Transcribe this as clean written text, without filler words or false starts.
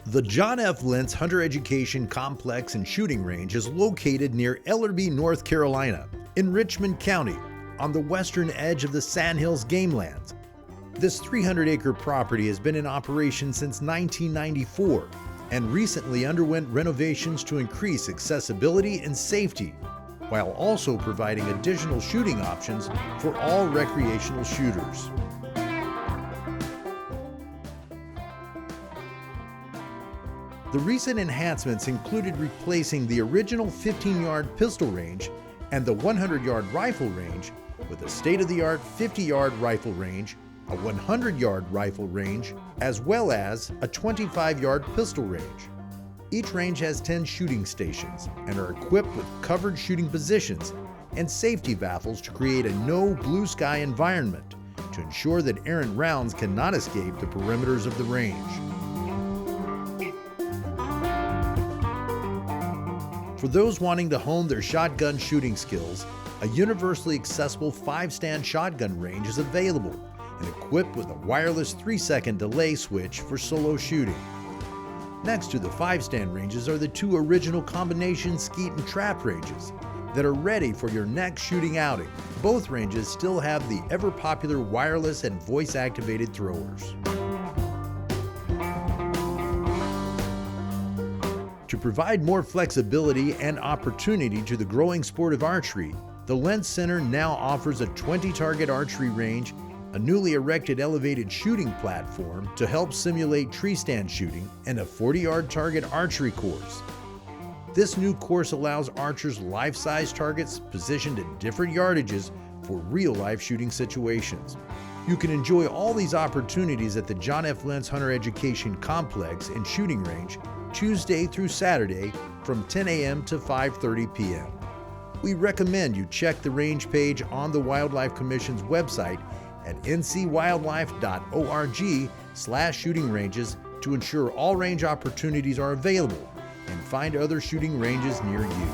The John F. Lentz Hunter Education Complex and Shooting Range is located near Ellerbe, North Carolina, in Richmond County, on the western edge of the Sandhills Game Lands. This 300-acre property has been in operation since 1994 and recently underwent renovations to increase accessibility and safety, while also providing additional shooting options for all recreational shooters. The recent enhancements included replacing the original 15-yard pistol range and the 100-yard rifle range with a state-of-the-art 50-yard rifle range, a 100-yard rifle range, as well as a 25-yard pistol range. Each range has 10 shooting stations and are equipped with covered shooting positions and safety baffles to create a no blue sky environment to ensure that errant rounds cannot escape the perimeters of the range. For those wanting to hone their shotgun shooting skills, a universally accessible 5-stand shotgun range is available and equipped with a wireless 3-second delay switch for solo shooting. Next to the 5-stand ranges are the 2 original combination skeet and trap ranges that are ready for your next shooting outing. Both ranges still have the ever-popular wireless and voice-activated throwers. To provide more flexibility and opportunity to the growing sport of archery, the Lentz Center now offers a 20-target archery range, a newly erected elevated shooting platform to help simulate tree stand shooting, and a 40-yard target archery course. This new course allows archers life-size targets positioned at different yardages for real-life shooting situations. You can enjoy all these opportunities at the John F. Lentz Hunter Education Complex and Shooting Range Tuesday through Saturday from 10 a.m. to 5:30 p.m. We recommend you check the range page on the Wildlife Commission's website at ncwildlife.org/shooting ranges to ensure all range opportunities are available and find other shooting ranges near you.